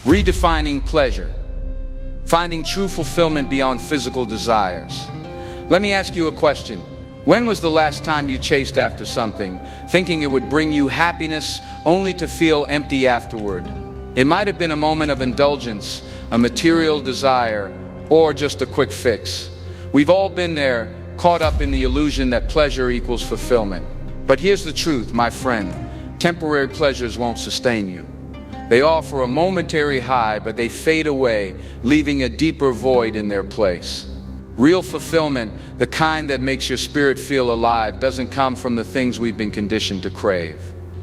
Redefining pleasure. Finding true fulfillment beyond physical desires. Let me ask you a question. When was the last time you chased after something, thinking it would bring you happiness, only to feel empty afterward? It might have been a moment of indulgence, a material desire, or just a quick fix. We've all been there, caught up in the illusion that pleasure equals fulfillment. But here's the truth, my friend. Temporary pleasures won't sustain you. They offer a momentary high, but they fade away, leaving a deeper void in their place. Real fulfillment, the kind that makes your spirit feel alive, doesn't come from the things we've been conditioned to crave.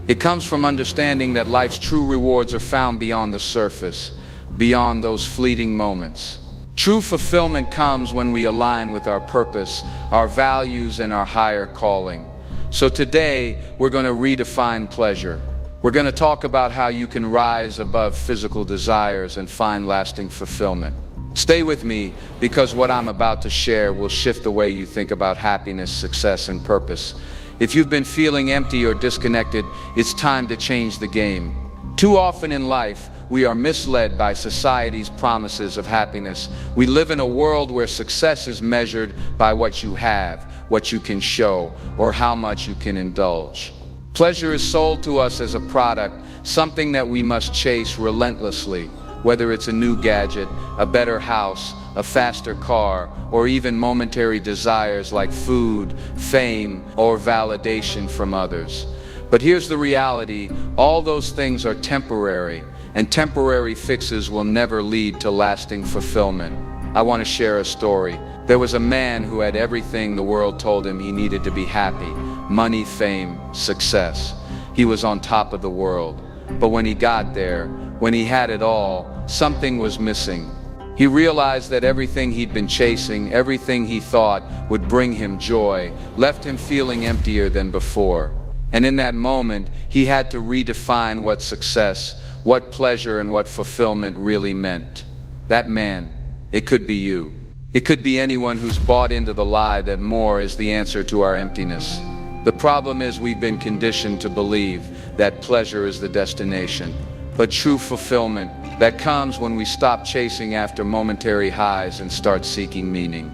It comes from understanding that life's true rewards are found beyond the surface, beyond those fleeting moments. True fulfillment comes when we align with our purpose, our values, and our higher calling. So today, we're going to redefine pleasure. We're going to talk about how you can rise above physical desires and find lasting fulfillment. Stay with me, because what I'm about to share will shift the way you think about happiness, success, and purpose. If you've been feeling empty or disconnected, it's time to change the game. Too often in life, we are misled by society's promises of happiness. We live in a world where success is measured by what you have, what you can show, or how much you can indulge. Pleasure is sold to us as a product, something that we must chase relentlessly, whether it's a new gadget, a better house, a faster car, or even momentary desires like food, fame, or validation from others. But here's the reality, all those things are temporary, and temporary fixes will never lead to lasting fulfillment. I want to share a story. There was a man who had everything the world told him he needed to be happy: money, fame, success. He was on top of the world. But when he got there, when he had it all, something was missing. He realized that everything he'd been chasing, everything he thought would bring him joy, left him feeling emptier than before. And in that moment, he had to redefine what success, what pleasure, and what fulfillment really meant. That man, it could be you. It could be anyone who's bought into the lie that more is the answer to our emptiness. The problem is we've been conditioned to believe that pleasure is the destination. But true fulfillment, that comes when we stop chasing after momentary highs and start seeking meaning.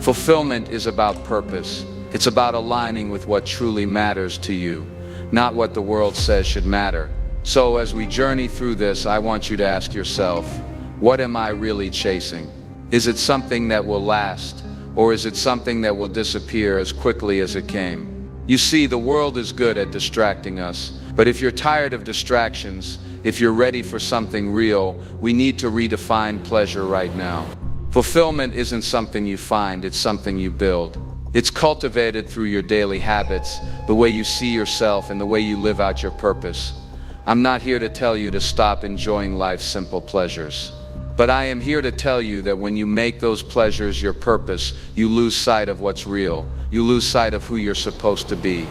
Fulfillment is about purpose. It's about aligning with what truly matters to you, not what the world says should matter. So as we journey through this, I want you to ask yourself, what am I really chasing? Is it something that will last, or is it something that will disappear as quickly as it came? You see, the world is good at distracting us, but if you're tired of distractions, if you're ready for something real, we need to redefine pleasure right now. Fulfillment isn't something you find, it's something you build. It's cultivated through your daily habits, the way you see yourself and the way you live out your purpose. I'm not here to tell you to stop enjoying life's simple pleasures. But I am here to tell you that when you make those pleasures your purpose, you lose sight of what's real. You lose sight of who you're supposed to be.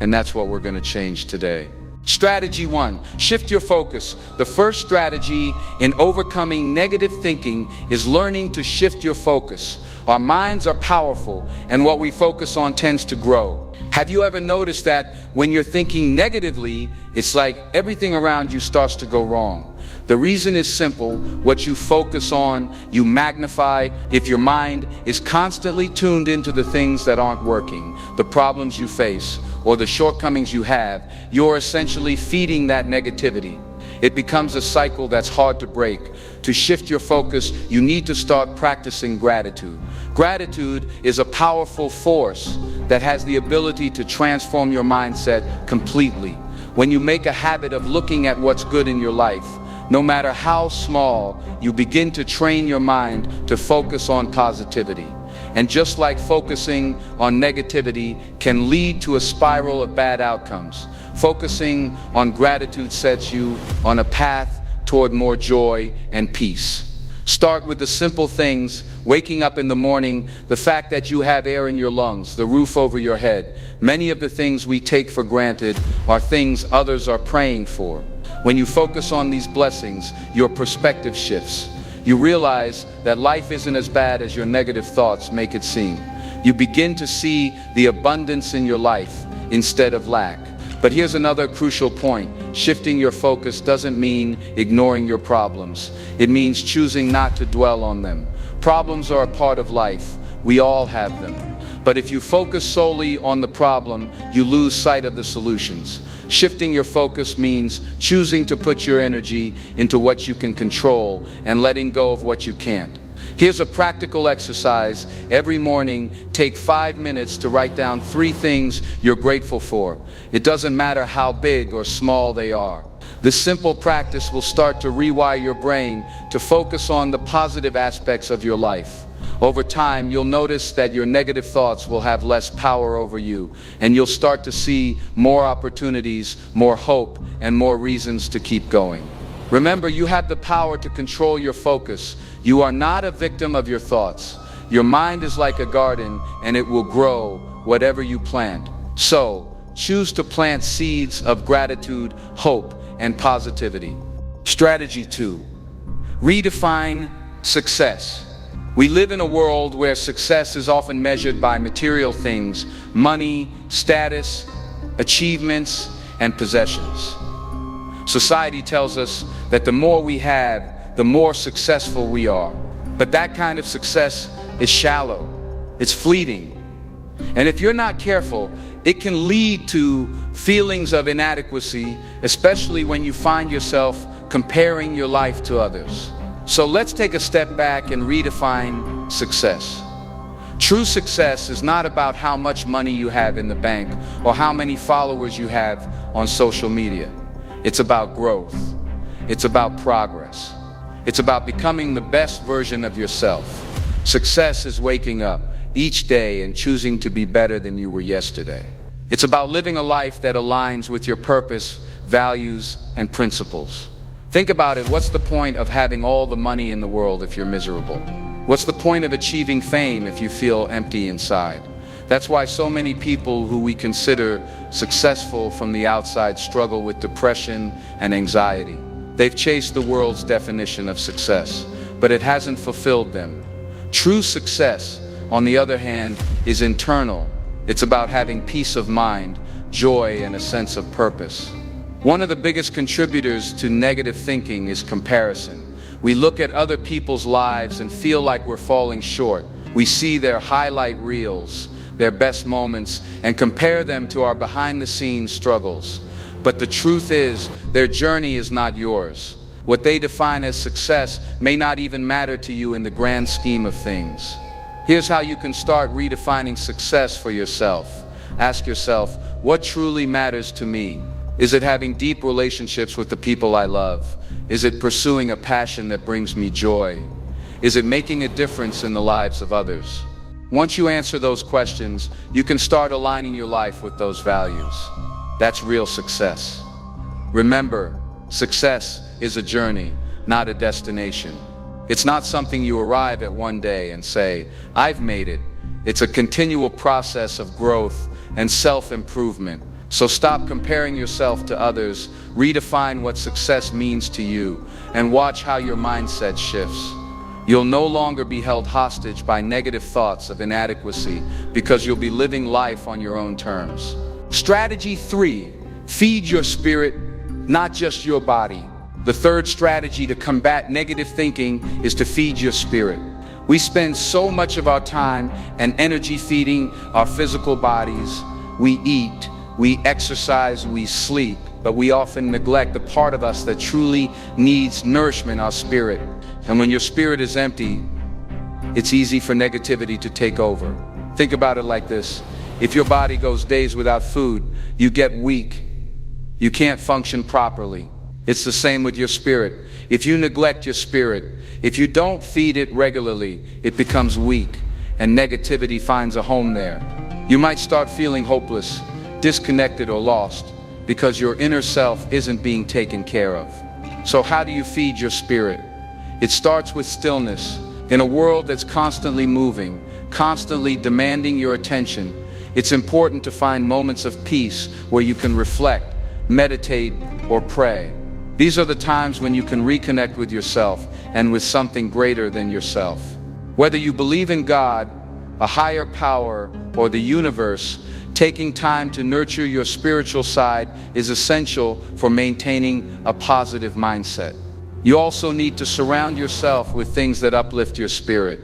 And that's what we're going to change today. Strategy 1, shift your focus. The first strategy in overcoming negative thinking is learning to shift your focus. Our minds are powerful, and what we focus on tends to grow. Have you ever noticed that when you're thinking negatively, it's like everything around you starts to go wrong? The reason is simple. What you focus on, you magnify. If your mind is constantly tuned into the things that aren't working, the problems you face, or the shortcomings you have, you're essentially feeding that negativity. It becomes a cycle that's hard to break. To shift your focus, you need to start practicing gratitude. Gratitude is a powerful force that has the ability to transform your mindset completely. When you make a habit of looking at what's good in your life, no matter how small, you begin to train your mind to focus on positivity. And just like focusing on negativity can lead to a spiral of bad outcomes, focusing on gratitude sets you on a path toward more joy and peace. Start with the simple things: waking up in the morning, the fact that you have air in your lungs, the roof over your head. Many of the things we take for granted are things others are praying for. When you focus on these blessings, your perspective shifts. You realize that life isn't as bad as your negative thoughts make it seem. You begin to see the abundance in your life instead of lack. But here's another crucial point. Shifting your focus doesn't mean ignoring your problems. It means choosing not to dwell on them. Problems are a part of life. We all have them. But if you focus solely on the problem, you lose sight of the solutions. Shifting your focus means choosing to put your energy into what you can control and letting go of what you can't. Here's a practical exercise. Every morning, take 5 minutes to write down 3 things you're grateful for. It doesn't matter how big or small they are. This simple practice will start to rewire your brain to focus on the positive aspects of your life. Over time, you'll notice that your negative thoughts will have less power over you, and you'll start to see more opportunities, more hope, and more reasons to keep going. Remember, you have the power to control your focus. You are not a victim of your thoughts. Your mind is like a garden, and it will grow whatever you plant. So, choose to plant seeds of gratitude, hope, and positivity. Strategy 2. Redefine success. We live in a world where success is often measured by material things, money, status, achievements, and possessions. Society tells us that the more we have, the more successful we are. But that kind of success is shallow. It's fleeting. And if you're not careful, it can lead to feelings of inadequacy, especially when you find yourself comparing your life to others. So let's take a step back and redefine success. True success is not about how much money you have in the bank or how many followers you have on social media. It's about growth. It's about progress. It's about becoming the best version of yourself. Success is waking up each day and choosing to be better than you were yesterday. It's about living a life that aligns with your purpose, values, and principles. Think about it. What's the point of having all the money in the world if you're miserable? What's the point of achieving fame if you feel empty inside? That's why so many people who we consider successful from the outside struggle with depression and anxiety. They've chased the world's definition of success, but it hasn't fulfilled them. True success, on the other hand, is internal. It's about having peace of mind, joy, and a sense of purpose. One of the biggest contributors to negative thinking is comparison. We look at other people's lives and feel like we're falling short. We see their highlight reels, their best moments, and compare them to our behind-the-scenes struggles. But the truth is, their journey is not yours. What they define as success may not even matter to you in the grand scheme of things. Here's how you can start redefining success for yourself. Ask yourself, what truly matters to me? Is it having deep relationships with the people I love? Is it pursuing a passion that brings me joy? Is it making a difference in the lives of others? Once you answer those questions, you can start aligning your life with those values. That's real success. Remember, success is a journey, not a destination. It's not something you arrive at one day and say, I've made it. It's a continual process of growth and self-improvement. So stop comparing yourself to others, redefine what success means to you, and watch how your mindset shifts. You'll no longer be held hostage by negative thoughts of inadequacy because you'll be living life on your own terms. Strategy 3, feed your spirit, not just your body. The third strategy to combat negative thinking is to feed your spirit. We spend so much of our time and energy feeding our physical bodies. We eat, we exercise, we sleep, but we often neglect the part of us that truly needs nourishment, our spirit. And when your spirit is empty, it's easy for negativity to take over. Think about it like this. If your body goes days without food, you get weak. You can't function properly. It's the same with your spirit. If you neglect your spirit, if you don't feed it regularly, it becomes weak, and negativity finds a home there. You might start feeling hopeless, disconnected, or lost because your inner self isn't being taken care of. So how do you feed your spirit? It starts with stillness. In a world that's constantly moving, constantly demanding your attention, it's important to find moments of peace where you can reflect, meditate, or pray. These are the times when you can reconnect with yourself and with something greater than yourself. Whether you believe in God, a higher power, or the universe, Taking time to nurture your spiritual side is essential for maintaining a positive mindset. You also need to surround yourself with things that uplift your spirit.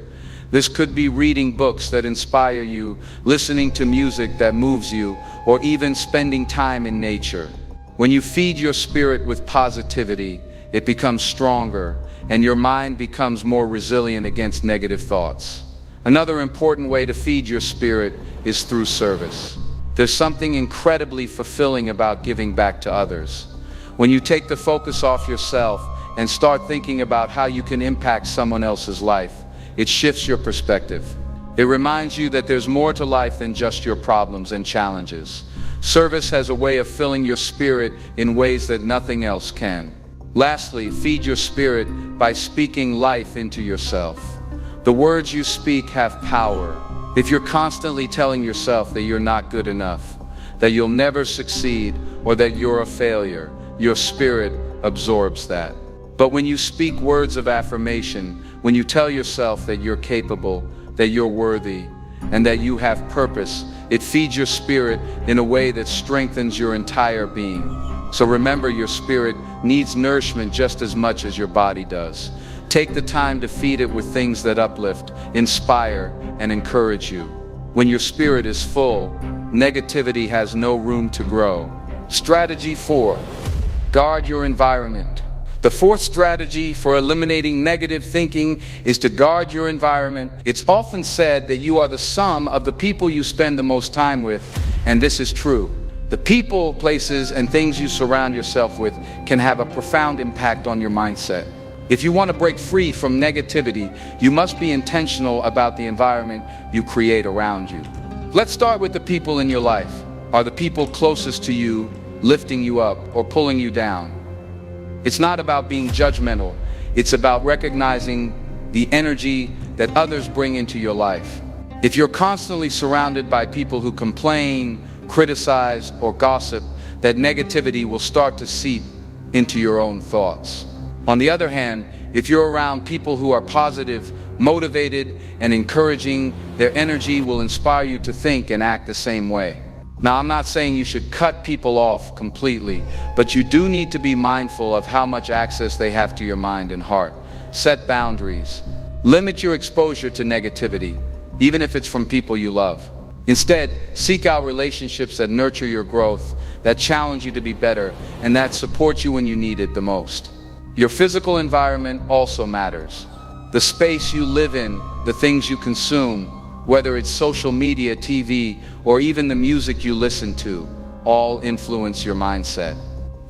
This could be reading books that inspire you, listening to music that moves you, or even spending time in nature. When you feed your spirit with positivity, it becomes stronger, and your mind becomes more resilient against negative thoughts. Another important way to feed your spirit is through service. There's something incredibly fulfilling about giving back to others. When you take the focus off yourself and start thinking about how you can impact someone else's life, it shifts your perspective. It reminds you that there's more to life than just your problems and challenges. Service has a way of filling your spirit in ways that nothing else can. Lastly, feed your spirit by speaking life into yourself. The words you speak have power. If you're constantly telling yourself that you're not good enough, that you'll never succeed, or that you're a failure, your spirit absorbs that. But when you speak words of affirmation, when you tell yourself that you're capable, that you're worthy, and that you have purpose, it feeds your spirit in a way that strengthens your entire being. So remember, your spirit needs nourishment just as much as your body does. Take the time to feed it with things that uplift, inspire, and encourage you. When your spirit is full, negativity has no room to grow. Strategy 4. Guard your environment. The fourth strategy for eliminating negative thinking is to guard your environment. It's often said that you are the sum of the people you spend the most time with, and this is true. The people, places, and things you surround yourself with can have a profound impact on your mindset. If you want to break free from negativity, you must be intentional about the environment you create around you. Let's start with the people in your life. Are the people closest to you lifting you up or pulling you down? It's not about being judgmental. It's about recognizing the energy that others bring into your life. If you're constantly surrounded by people who complain, criticize, or gossip, that negativity will start to seep into your own thoughts. On the other hand, if you're around people who are positive, motivated, and encouraging, their energy will inspire you to think and act the same way. Now, I'm not saying you should cut people off completely, but you do need to be mindful of how much access they have to your mind and heart. Set boundaries. Limit your exposure to negativity, even if it's from people you love. Instead, seek out relationships that nurture your growth, that challenge you to be better, and that support you when you need it the most. Your physical environment also matters. The space you live in, the things you consume, whether it's social media, TV, or even the music you listen to, all influence your mindset.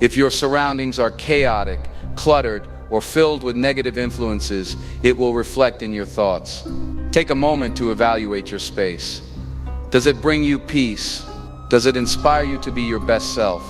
If your surroundings are chaotic, cluttered, or filled with negative influences, it will reflect in your thoughts. Take a moment to evaluate your space. Does it bring you peace? Does it inspire you to be your best self?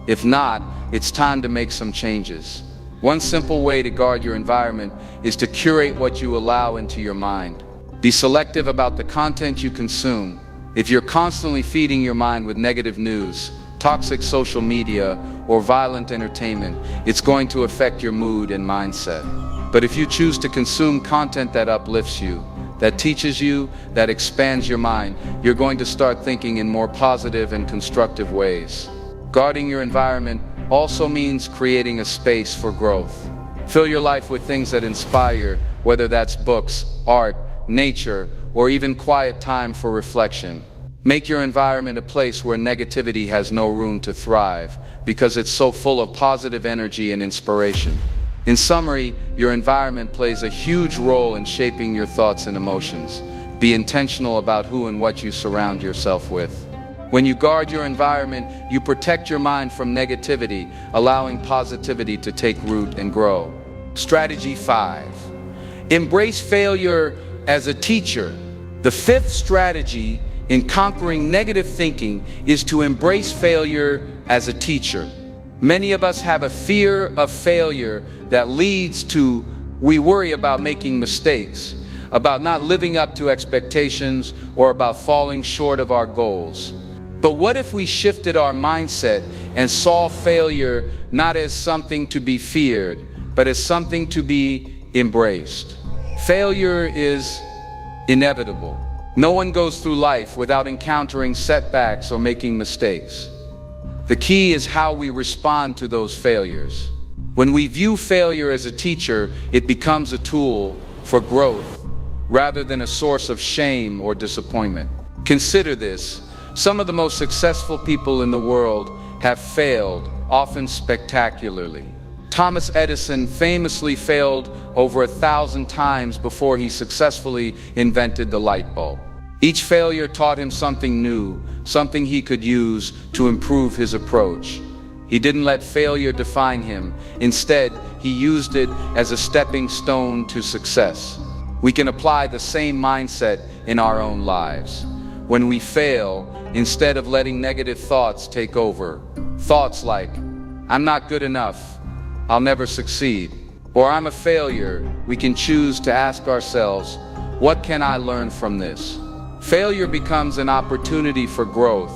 If not, it's time to make some changes. One simple way to guard your environment is to curate what you allow into your mind. Be selective about the content you consume. If you're constantly feeding your mind with negative news, toxic social media, or violent entertainment, it's going to affect your mood and mindset. But if you choose to consume content that uplifts you, that teaches you, that expands your mind, you're going to start thinking in more positive and constructive ways. Guarding your environment also means creating a space for growth. Fill your life with things that inspire, whether that's books, art, nature, or even quiet time for reflection. Make your environment a place where negativity has no room to thrive, because it's so full of positive energy and inspiration. In summary, your environment plays a huge role in shaping your thoughts and emotions. Be intentional about who and what you surround yourself with. When you guard your environment, you protect your mind from negativity, allowing positivity to take root and grow. Strategy 5. Embrace failure as a teacher. The fifth strategy in conquering negative thinking is to embrace failure as a teacher. Many of us have a fear of failure that leads to we worry about making mistakes, about not living up to expectations, or about falling short of our goals. But what if we shifted our mindset and saw failure not as something to be feared, but as something to be embraced? Failure is inevitable. No one goes through life without encountering setbacks or making mistakes. The key is how we respond to those failures. When we view failure as a teacher, it becomes a tool for growth rather than a source of shame or disappointment. Consider this: some of the most successful people in the world have failed, often spectacularly. Thomas Edison famously failed over 1,000 times before he successfully invented the light bulb. Each failure taught him something new, something he could use to improve his approach. He didn't let failure define him. Instead, he used it as a stepping stone to success. We can apply the same mindset in our own lives. When we fail, instead of letting negative thoughts take over, thoughts like, "I'm not good enough," "I'll never succeed," or "I'm a failure," we can choose to ask ourselves, what can I learn from this? Failure becomes an opportunity for growth,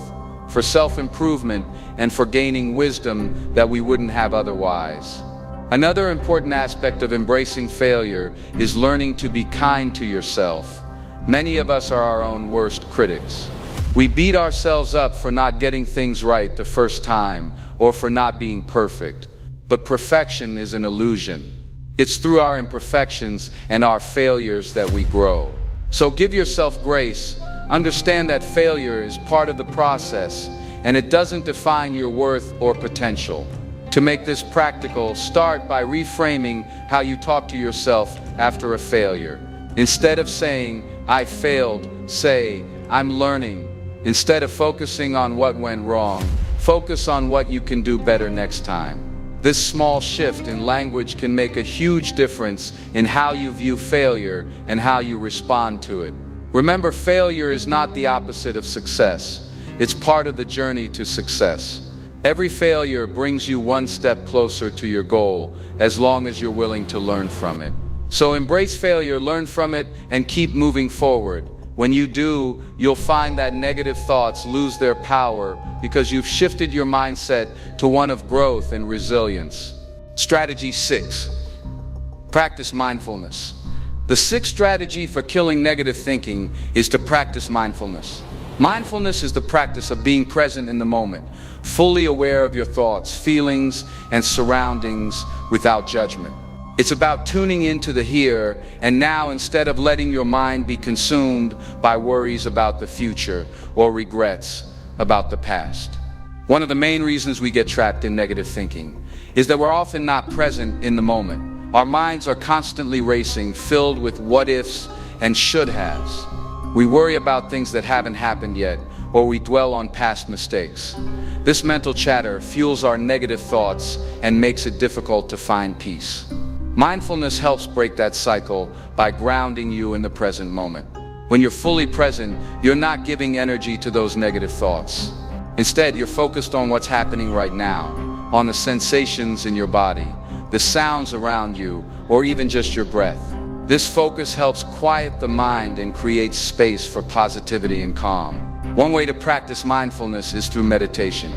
for self-improvement, and for gaining wisdom that we wouldn't have otherwise. Another important aspect of embracing failure is learning to be kind to yourself. Many of us are our own worst critics. We beat ourselves up for not getting things right the first time, or for not being perfect. But perfection is an illusion. It's through our imperfections and our failures that we grow. So give yourself grace. Understand that failure is part of the process, and it doesn't define your worth or potential. To make this practical, start by reframing how you talk to yourself after a failure. Instead of saying, "I failed," say, "I'm learning." Instead of focusing on what went wrong, focus on what you can do better next time. This small shift in language can make a huge difference in how you view failure and how you respond to it. Remember, failure is not the opposite of success. It's part of the journey to success. Every failure brings you one step closer to your goal, as long as you're willing to learn from it. So embrace failure, learn from it, and keep moving forward. When you do, you'll find that negative thoughts lose their power because you've shifted your mindset to one of growth and resilience. Strategy 6. Practice mindfulness. The sixth strategy for killing negative thinking is to practice mindfulness. Mindfulness is the practice of being present in the moment, fully aware of your thoughts, feelings, and surroundings without judgment. It's about tuning into the here and now instead of letting your mind be consumed by worries about the future or regrets about the past. One of the main reasons we get trapped in negative thinking is that we're often not present in the moment. Our minds are constantly racing, filled with what ifs and should haves. We worry about things that haven't happened yet, or we dwell on past mistakes. This mental chatter fuels our negative thoughts and makes it difficult to find peace. Mindfulness helps break that cycle by grounding you in the present moment. When you're fully present, you're not giving energy to those negative thoughts. Instead, you're focused on what's happening right now, on the sensations in your body, the sounds around you, or even just your breath. This focus helps quiet the mind and create space for positivity and calm. One way to practice mindfulness is through meditation.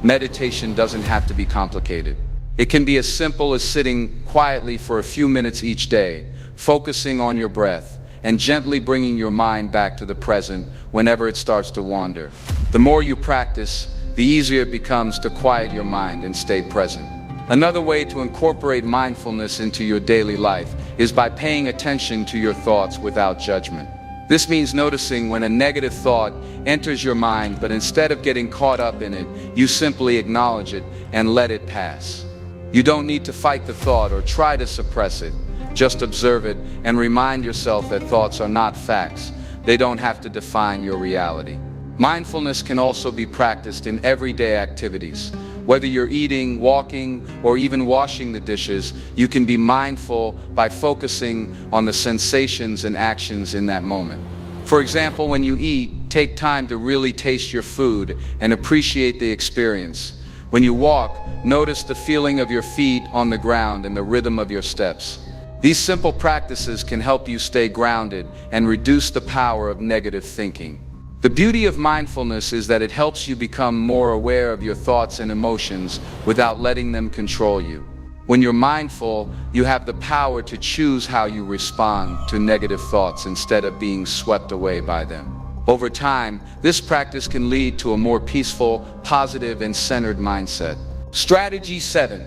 Meditation doesn't have to be complicated. It can be as simple as sitting quietly for a few minutes each day, focusing on your breath, and gently bringing your mind back to the present whenever it starts to wander. The more you practice, the easier it becomes to quiet your mind and stay present. Another way to incorporate mindfulness into your daily life is by paying attention to your thoughts without judgment. This means noticing when a negative thought enters your mind, but instead of getting caught up in it, you simply acknowledge it and let it pass. You don't need to fight the thought or try to suppress it. Just observe it and remind yourself that thoughts are not facts. They don't have to define your reality. Mindfulness can also be practiced in everyday activities. Whether you're eating, walking, or even washing the dishes, you can be mindful by focusing on the sensations and actions in that moment. For example, when you eat, take time to really taste your food and appreciate the experience. When you walk, notice the feeling of your feet on the ground and the rhythm of your steps. These simple practices can help you stay grounded and reduce the power of negative thinking. The beauty of mindfulness is that it helps you become more aware of your thoughts and emotions without letting them control you. When you're mindful, you have the power to choose how you respond to negative thoughts instead of being swept away by them. Over time, this practice can lead to a more peaceful, positive, and centered mindset. Strategy 7.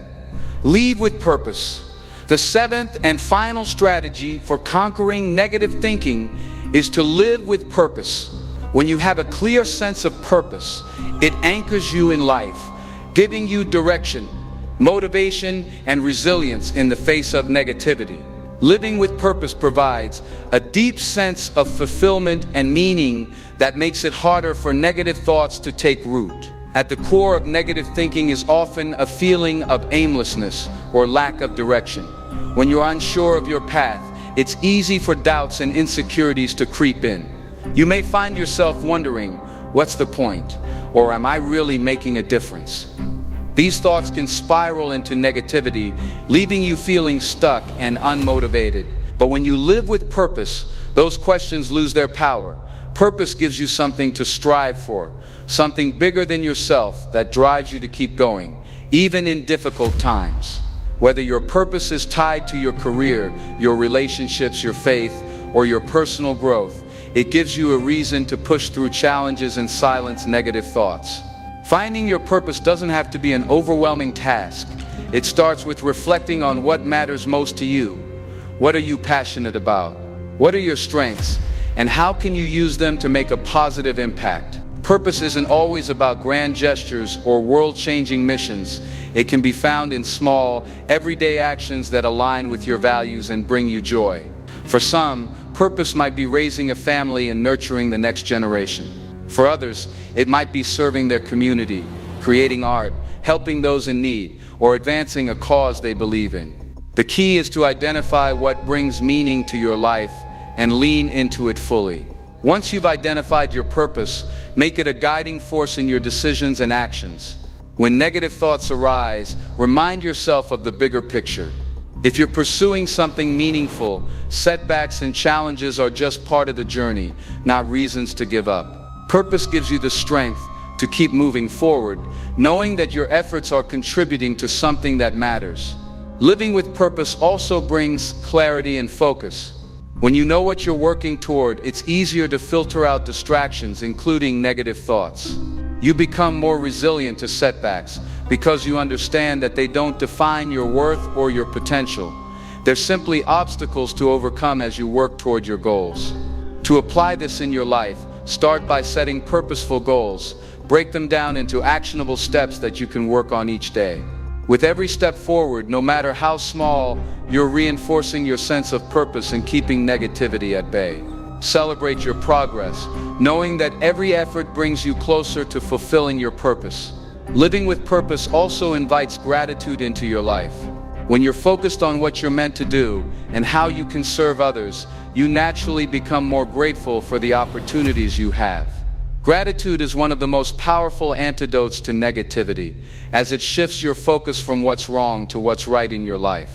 Lead with purpose. The seventh and final strategy for conquering negative thinking is to live with purpose. When you have a clear sense of purpose, it anchors you in life, giving you direction, motivation, and resilience in the face of negativity. Living with purpose provides a deep sense of fulfillment and meaning that makes it harder for negative thoughts to take root. At the core of negative thinking is often a feeling of aimlessness or lack of direction. When you're unsure of your path, it's easy for doubts and insecurities to creep in. You may find yourself wondering, what's the point? Or am I really making a difference? These thoughts can spiral into negativity, leaving you feeling stuck and unmotivated. But when you live with purpose, those questions lose their power. Purpose gives you something to strive for, something bigger than yourself that drives you to keep going, even in difficult times. Whether your purpose is tied to your career, your relationships, your faith, or your personal growth, it gives you a reason to push through challenges and silence negative thoughts. Finding your purpose doesn't have to be an overwhelming task. It starts with reflecting on what matters most to you. What are you passionate about? What are your strengths? And how can you use them to make a positive impact? Purpose isn't always about grand gestures or world-changing missions. It can be found in small, everyday actions that align with your values and bring you joy. For some, purpose might be raising a family and nurturing the next generation. For others, it might be serving their community, creating art, helping those in need, or advancing a cause they believe in. The key is to identify what brings meaning to your life and lean into it fully. Once you've identified your purpose, make it a guiding force in your decisions and actions. When negative thoughts arise, remind yourself of the bigger picture. If you're pursuing something meaningful, setbacks and challenges are just part of the journey, not reasons to give up. Purpose gives you the strength to keep moving forward, knowing that your efforts are contributing to something that matters. Living with purpose also brings clarity and focus. When you know what you're working toward, it's easier to filter out distractions, including negative thoughts. You become more resilient to setbacks because you understand that they don't define your worth or your potential. They're simply obstacles to overcome as you work toward your goals. To apply this in your life, start by setting purposeful goals. Break them down into actionable steps that you can work on each day. With every step forward, no matter how small, you're reinforcing your sense of purpose and keeping negativity at bay. Celebrate your progress, knowing that every effort brings you closer to fulfilling your purpose. Living with purpose also invites gratitude into your life. When you're focused on what you're meant to do and how you can serve others, you naturally become more grateful for the opportunities you have. Gratitude is one of the most powerful antidotes to negativity, as it shifts your focus from what's wrong to what's right in your life.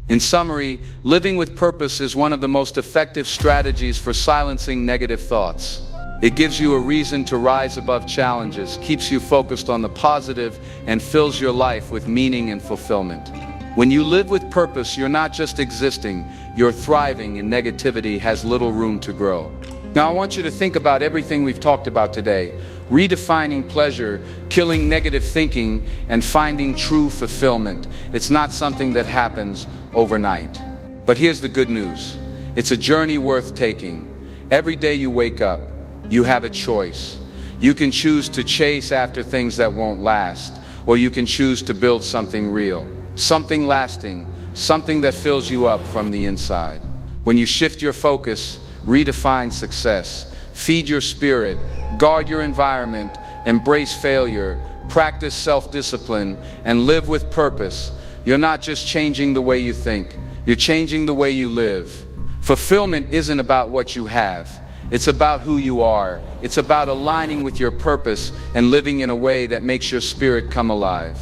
In summary, living with purpose is one of the most effective strategies for silencing negative thoughts. It gives you a reason to rise above challenges, keeps you focused on the positive, and fills your life with meaning and fulfillment. When you live with purpose, you're not just existing, you're thriving, and negativity has little room to grow. Now I want you to think about everything we've talked about today. Redefining pleasure, killing negative thinking, and finding true fulfillment. It's not something that happens overnight. But here's the good news. It's a journey worth taking. Every day you wake up, you have a choice. You can choose to chase after things that won't last, or you can choose to build something real, something lasting, something that fills you up from the inside. When you shift your focus, redefine success, feed your spirit, guard your environment, embrace failure, practice self-discipline, and live with purpose, you're not just changing the way you think, you're changing the way you live. Fulfillment isn't about what you have. It's about who you are. It's about aligning with your purpose and living in a way that makes your spirit come alive.